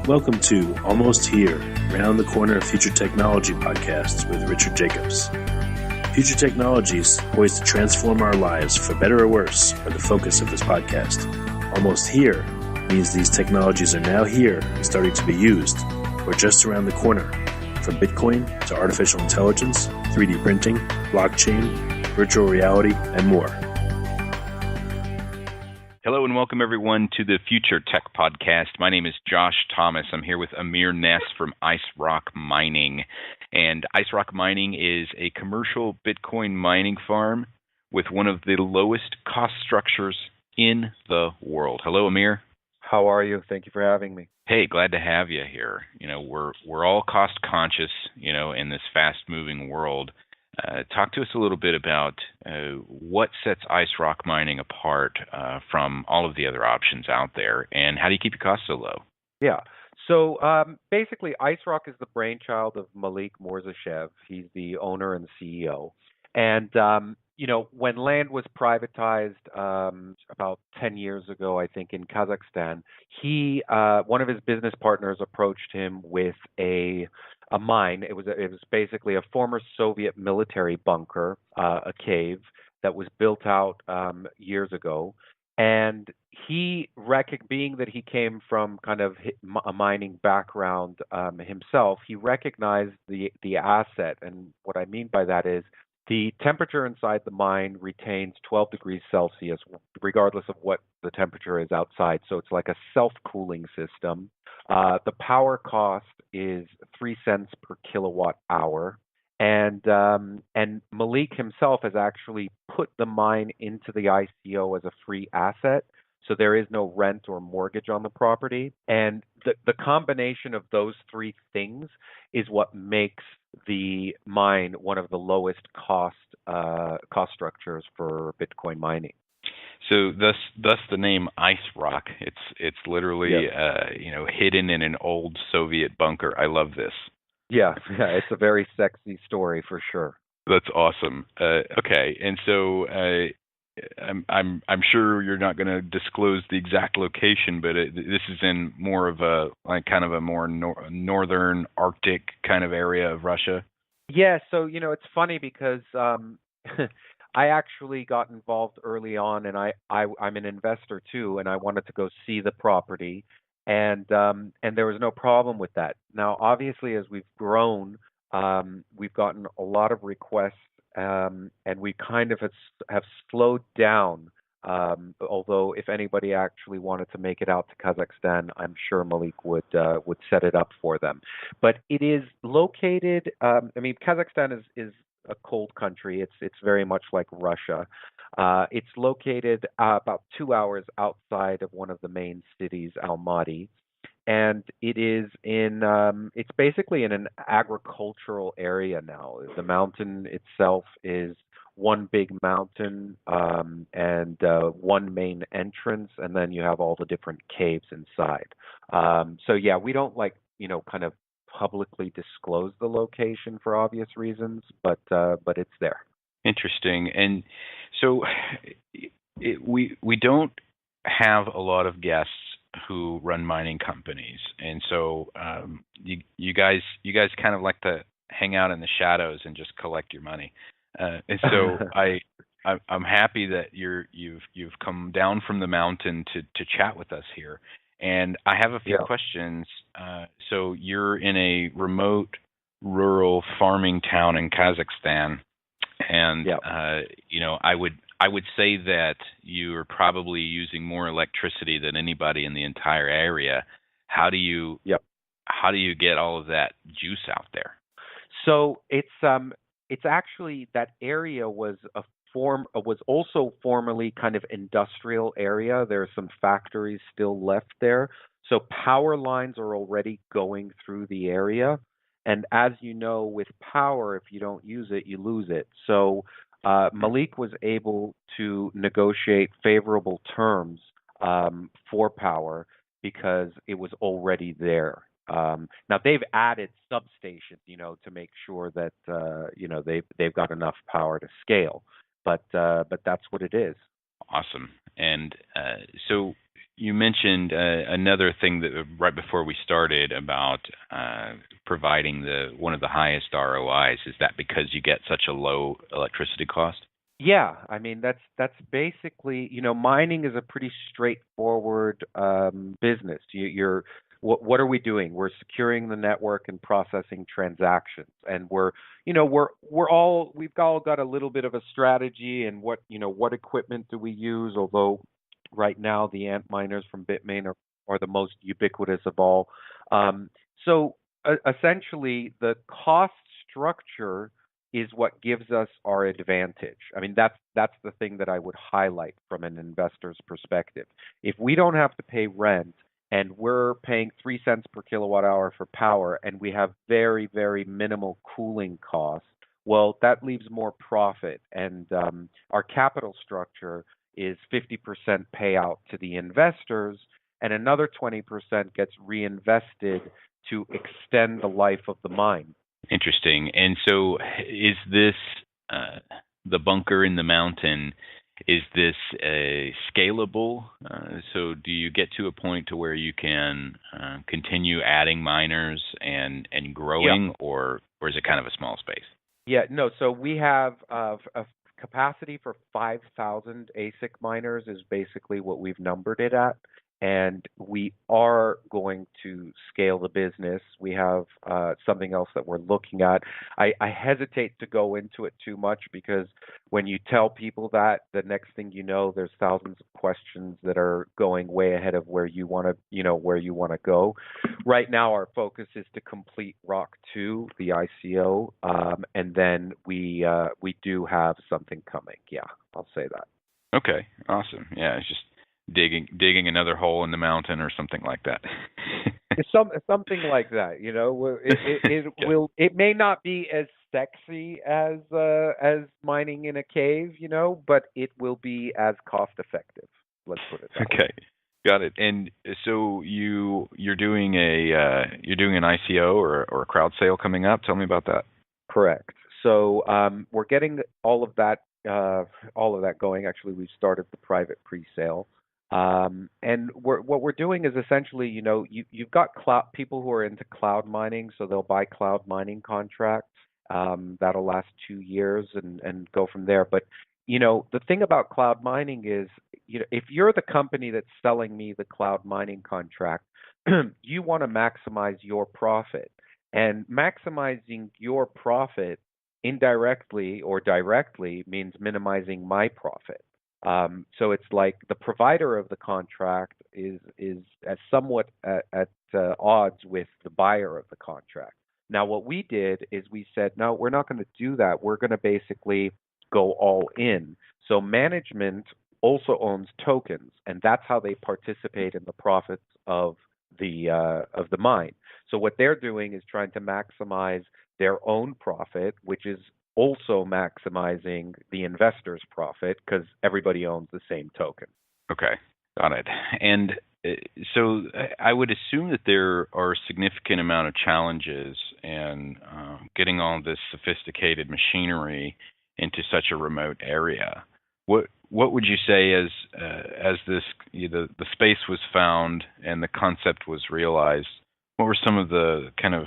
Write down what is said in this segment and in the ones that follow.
Welcome to Almost Here, Round the Corner Future Technology podcasts with Richard Jacobs. Future technologies poised to transform our lives for better or worse are the focus of this podcast. Almost Here means these technologies are now here and starting to be used, or just around the corner, from Bitcoin to artificial intelligence, 3D printing, blockchain, virtual reality, and more. Hello and welcome everyone to the Future Tech Podcast. My name is Josh Thomas. I'm here with Amir Ness from Ice Rock Mining. And Ice Rock Mining is a commercial Bitcoin mining farm with one of the lowest cost structures in the world. Hello, Amir. How are you? Thank you for having me. Hey, glad to have you here. You know, we're all cost conscious, in this fast moving world. Talk to us a little bit about what sets Ice Rock Mining apart from all of the other options out there, and how do you keep your costs so low? Yeah. So basically, Ice Rock is the brainchild of Malik Morzashev. He's the owner and CEO. And, when land was privatized about 10 years ago, I think, in Kazakhstan, one of his business partners approached him with a mine. It was basically a former Soviet military bunker, a cave that was built out years ago. And being that he came from kind of a mining background himself, he recognized the asset. And what I mean by that is the temperature inside the mine retains 12 degrees Celsius, regardless of what the temperature is outside. So it's like a self-cooling system. The power cost is 3 cents per kilowatt hour. And Malik himself has actually put the mine into the ICO as a free asset. So there is no rent or mortgage on the property. And the combination of those three things is what makes the mine one of the lowest cost structures for Bitcoin mining. So thus the name Ice Rock. It's literally hidden in an old Soviet bunker. I love this. Yeah, it's a very sexy story for sure. That's awesome. Okay, and so I'm sure you're not going to disclose the exact location, but this is in more of a more northern Arctic kind of area of Russia. Yeah, so it's funny because I actually got involved early on, and I'm an investor too, and I wanted to go see the property, and there was no problem with that. Now, obviously, as we've grown, we've gotten a lot of requests. And we kind of have slowed down, although if anybody actually wanted to make it out to Kazakhstan, I'm sure Malik would set it up for them. But it is located, Kazakhstan is a cold country. It's very much like Russia. It's located about 2 hours outside of one of the main cities, Almaty. And it is it's basically in an agricultural area now. The mountain itself is one big mountain and one main entrance, and then you have all the different caves inside. We don't kind of publicly disclose the location for obvious reasons, but it's there. Interesting. And so we don't have a lot of guests who run mining companies, and so you guys kind of like to hang out in the shadows and just collect your money. And so I'm happy that you've come down from the mountain to chat with us here. And I have a few questions. So you're in a remote, rural farming town in Kazakhstan, and I would say that you are probably using more electricity than anybody in the entire area. How do you get all of that juice out there? So it's actually, that area was also formerly kind of industrial area. There are some factories still left there. So power lines are already going through the area. And as you know, with power, if you don't use it, you lose it. So Malik was able to negotiate favorable terms for power because it was already there. Now they've added substations, to make sure that they've got enough power to scale. But that's what it is. Awesome. And so you mentioned another thing that right before we started about providing one of the highest ROIs. Is that because you get such a low electricity cost? Yeah, I mean that's basically, mining is a pretty straightforward business. What are we doing? We're securing the network and processing transactions, and we've all got a little bit of a strategy and what equipment do we use? Although right now the ant miners from Bitmain are the most ubiquitous of all. Um, essentially, the cost structure is what gives us our advantage. I mean, that's the thing that I would highlight from an investor's perspective. If we don't have to pay rent and we're paying 3 cents per kilowatt hour for power and we have very, very minimal cooling costs, well, that leaves more profit. And our capital structure is 50% payout to the investors, and another 20% gets reinvested to extend the life of the mine. Interesting. And so, is this the bunker in the mountain? Is this scalable? So, do you get to a point to where you can continue adding miners and growing, or is it kind of a small space? Yeah, no. So we have a capacity for 5,000 ASIC miners is basically what we've numbered it at. And we are going to scale the business. We have something else that we're looking at. I hesitate to go into it too much because when you tell people that, the next thing you know, there's thousands of questions that are going way ahead of where you want to go. Right now, our focus is to complete Rock 2, the ICO, and then we do have something coming. Yeah, I'll say that. Okay, awesome. Yeah, it's just digging another hole in the mountain or something like that. It's something like that, It may not be as sexy as mining in a cave, but it will be as cost effective. Let's put it that way. Okay, got it. And so you're doing an ICO or a crowd sale coming up. Tell me about that. Correct. So we're getting all of that going. Actually, we've started the private pre-sale. And what we're doing is essentially, you've got people who are into cloud mining, so they'll buy cloud mining contracts. That'll last 2 years and go from there. But, the thing about cloud mining is, if you're the company that's selling me the cloud mining contract, you want to maximize your profit. And maximizing your profit indirectly or directly means minimizing my profit. So it's like the provider of the contract is somewhat at odds with the buyer of the contract. Now, what we did is we said, no, we're not going to do that. We're going to basically go all in. So management also owns tokens, and that's how they participate in the profits of the mine. So what they're doing is trying to maximize their own profit, which is also maximizing the investor's profit because everybody owns the same token. Okay, got it. And so I would assume that there are a significant amount of challenges in getting all this sophisticated machinery into such a remote area. What would you say as this the space was found and the concept was realized? What were some of the kind of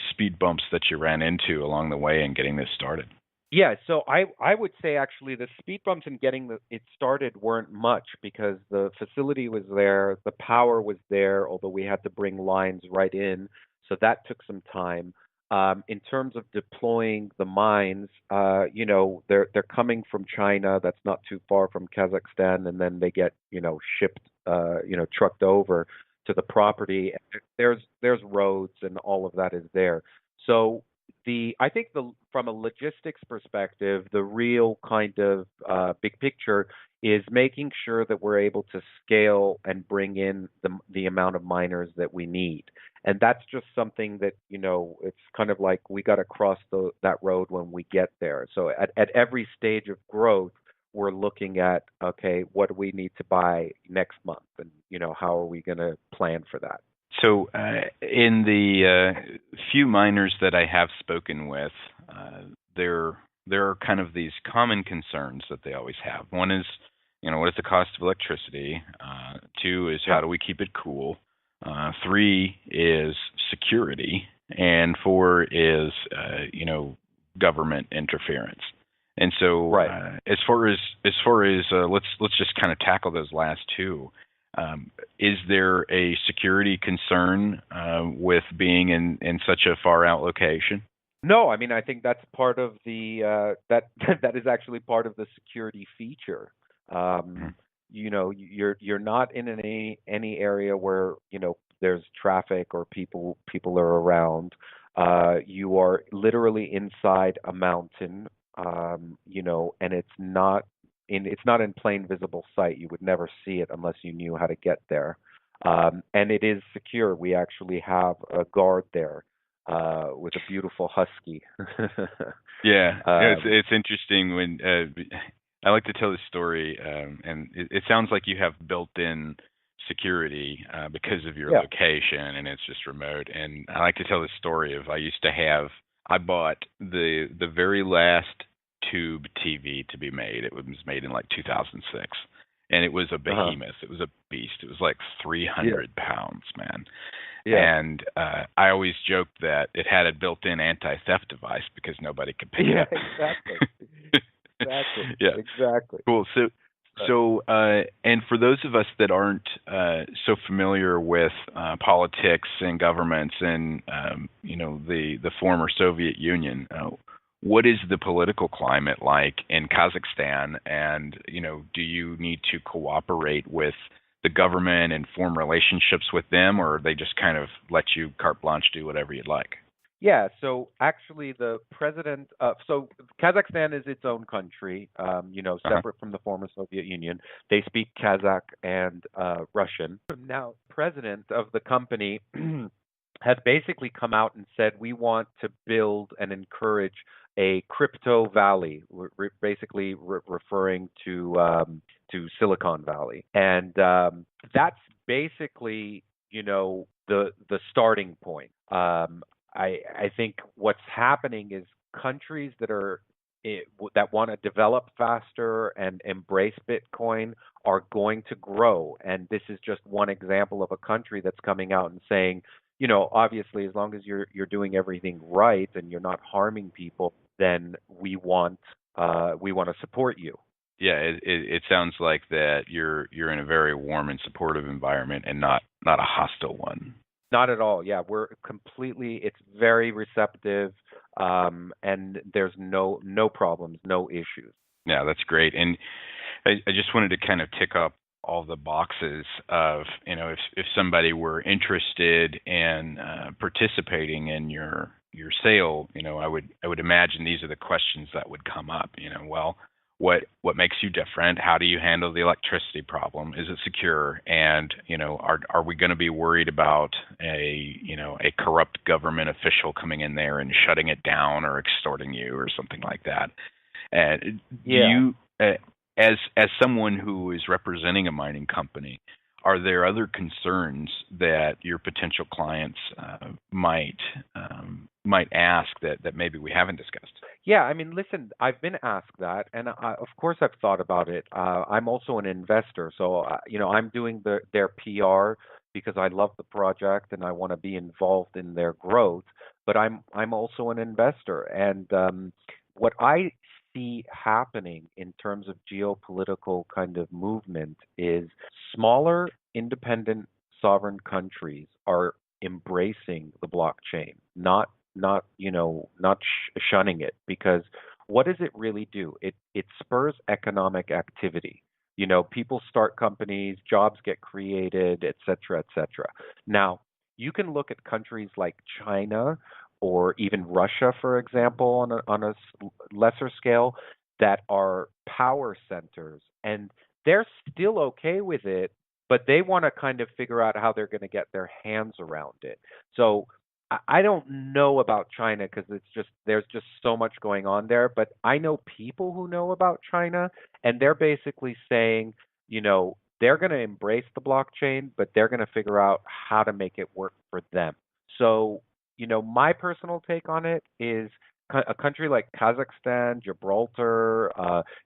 speed bumps that you ran into along the way in getting this started? Yeah, so I would say actually the speed bumps in getting it started weren't much because the facility was there, the power was there, although we had to bring lines right in, so that took some time. In terms of deploying the mines, they're coming from China. That's not too far from Kazakhstan, and then they get shipped, trucked over to the property. There's roads and all of that is there. So I think from a logistics perspective, the real kind of big picture is making sure that we're able to scale and bring in the amount of miners that we need. And that's just something that, it's kind of like we got to cross that road when we get there. So at every stage of growth, we're looking at, okay, what do we need to buy next month? And, how are we going to plan for that? So in the few miners that I have spoken with, there are kind of these common concerns that they always have. One is, what is the cost of electricity? 2 is how do we keep it cool? 3 is security, and 4 is government interference. And so, as far as let's just kind of tackle those last 2. Is there a security concern with being in such a far out location? No, I mean I think that's part of the that is actually part of the security feature. Mhm. You're not in any area where there's traffic or people are around. You are literally inside a mountain, and it's not in plain visible sight. You would never see it unless you knew how to get there. And it is secure. We actually have a guard there with a beautiful husky. Yeah, um, it's interesting when I like to tell this story, and it sounds like you have built-in security because of your yeah. location, and it's just remote. And I like to tell this story of I bought the very last tube TV to be made. It was made in like 2006, and it was a Uh-huh. behemoth. It was a beast. It was like Yeah. 300 pounds, man. Yeah. And I always joked that it had a built-in anti-theft device because nobody could pick it Yeah. up. Exactly. Exactly. Yeah, Exactly. cool. Uh, And for those of us that aren't so familiar with politics and governments and the former Soviet Union, what is the political climate like in Kazakhstan? And do you need to cooperate with the government and form relationships with them, or they just kind of let you carte blanche do whatever you'd like? Yeah, so actually the president so Kazakhstan is its own country, Uh-huh. separate from the former Soviet Union. They speak Kazakh and Russian. Now, president of the company has basically come out and said we want to build and encourage a crypto valley, basically referring to Silicon Valley, and that's basically the starting point. I think what's happening is countries that want to develop faster and embrace Bitcoin are going to grow. And this is just one example of a country that's coming out and saying, obviously, as long as you're doing everything right and you're not harming people, then we want to support you. Yeah, it sounds like that you're in a very warm and supportive environment and not a hostile one. Not at all. Yeah, it's very receptive, and there's no problems, no issues. Yeah, that's great. And I just wanted to kind of tick up all the boxes of, if somebody were interested in participating in your sale, I would imagine these are the questions that would come up. Well, what makes you different? How do you handle the electricity problem? Is it secure? And are we going to be worried about a corrupt government official coming in there and shutting it down or extorting you or something like that? And do Yeah. you, as someone who is representing a mining company, are there other concerns that your potential clients might ask that maybe we haven't discussed? Yeah, I mean, listen, I've been asked that, and of course I've thought about it. I'm also an investor, so I'm doing their PR because I love the project and I want to be involved in their growth. But I'm also an investor, and what I see happening in terms of geopolitical kind of movement is smaller independent sovereign countries are embracing the blockchain, not shunning it, because what does it really do? It spurs economic activity. People start companies, jobs get created, et cetera, et cetera. Now, you can look at countries like China or even Russia, for example, on a lesser scale, that are power centers, and they're still okay with it, but they want to kind of figure out how they're going to get their hands around it. So I don't know about China because there's just so much going on there. But I know people who know about China, and they're basically saying, they're going to embrace the blockchain, but they're going to figure out how to make it work for them. So, my personal take on it is a country like Kazakhstan, Gibraltar,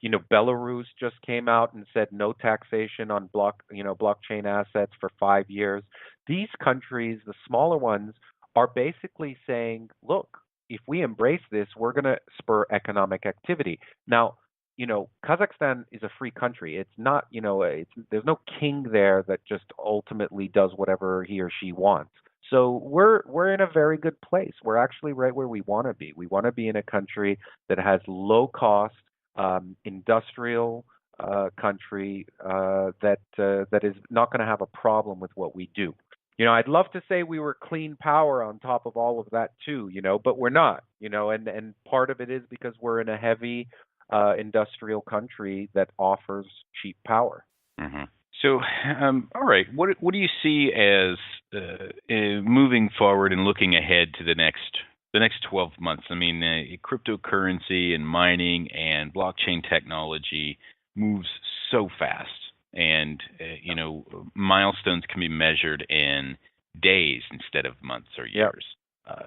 Belarus just came out and said no taxation on blockchain assets for 5 years. These countries, the smaller ones, are basically saying, look, if we embrace this, we're going to spur economic activity. Now, Kazakhstan is a free country. It's not, there's no king there that just ultimately does whatever he or she wants. So we're in a very good place. We're actually right where we want to be. We want to be in a country that has low cost, industrial country that is not going to have a problem with what we do. I'd love to say we were clean power on top of all of that too, but we're not, and part of it is because we're in a heavy industrial country that offers cheap power. Mm-hmm. So, all right, what do you see as moving forward and looking ahead to the next 12 months? I mean, cryptocurrency and mining and blockchain technology moves so fast, and milestones can be measured in days instead of months or years.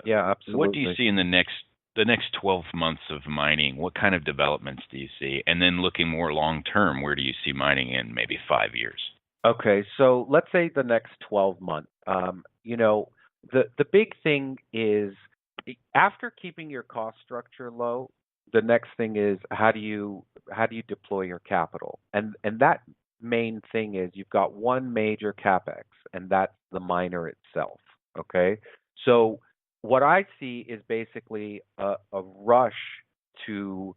Yeah, absolutely. What do you see in the next 12 months of mining? What kind of developments do you see? And then looking more long term, where do you see mining in maybe 5 years? Okay, so let's say the next 12 months. The big thing is, after keeping your cost structure low, the next thing is how do you deploy your capital? And that main thing is you've got one major capex, and that's the miner itself. Okay, so what I see is basically a rush to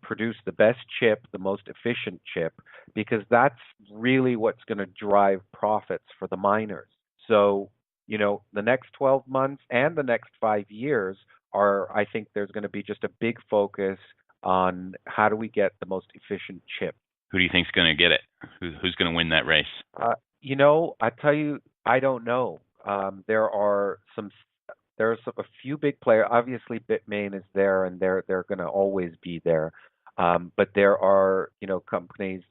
produce the best chip, the most efficient chip, because that's really what's going to drive profits for the miners. So, the next 12 months and the next 5 years I think there's going to be just a big focus on how do we get the most efficient chip. Who do you think's going to get it? Who's going to win that race? I tell you, I don't know. There's a few big players. Obviously, Bitmain is there, and they're going to always be there. But there are, companies.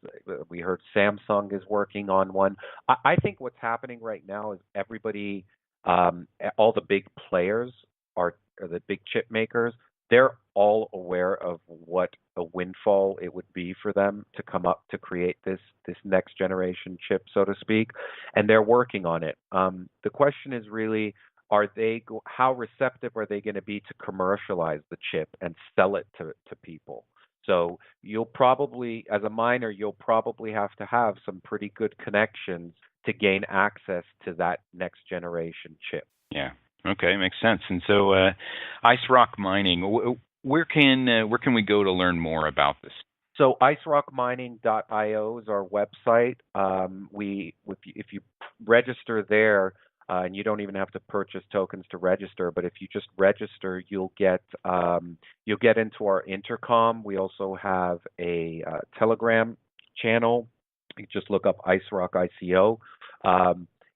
We heard Samsung is working on one. I think what's happening right now is everybody, all the big players are the big chip makers. They're all aware of what a windfall it would be for them to come up to create this next generation chip, so to speak, and they're working on it. The question is really, how receptive are they going to be to commercialize the chip and sell it to people? So you'll probably, as a miner, have to have some pretty good connections to gain access to that next generation chip. Yeah. Okay, makes sense. And so, IceRock Mining, where can we go to learn more about this? So, icerockmining.io is our website. If you register there, and you don't even have to purchase tokens to register, but if you just register, you'll get into our intercom. We also have a Telegram channel. You just look up IceRock ICO,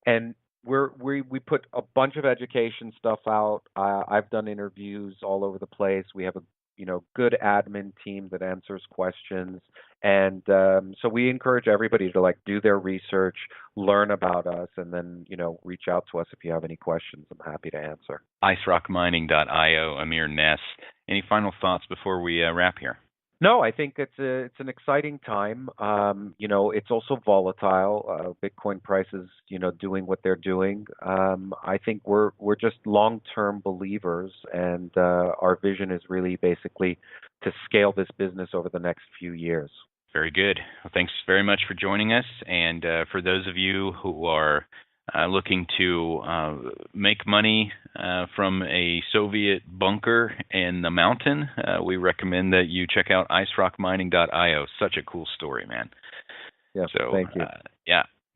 and we put a bunch of education stuff out. I've done interviews all over the place. We have a good admin team that answers questions, and so we encourage everybody to do their research, learn about us, and then reach out to us if you have any questions. I'm happy to answer. icerockmining.io, Amir, Ness. Any final thoughts before we wrap here? No, I think it's an exciting time. It's also volatile. Bitcoin prices, doing what they're doing. I think we're just long-term believers, and our vision is really basically to scale this business over the next few years. Very good. Well, thanks very much for joining us. And for those of you who are looking to make money from a Soviet bunker in the mountain, we recommend that you check out icerockmining.io. Such a cool story, man. Yeah, so, thank you.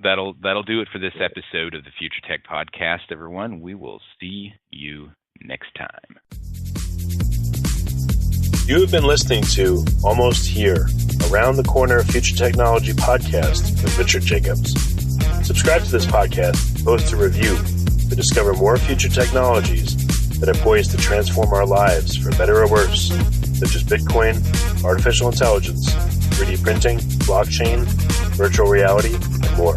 That'll do it for this episode of the Future Tech Podcast, everyone. We will see you next time. You have been listening to Almost Here, Around the Corner Future Technology Podcast with Richard Jacobs. Subscribe to this podcast, post a review to discover more future technologies that are poised to transform our lives for better or worse, such as Bitcoin, artificial intelligence, 3D printing, blockchain, virtual reality, and more.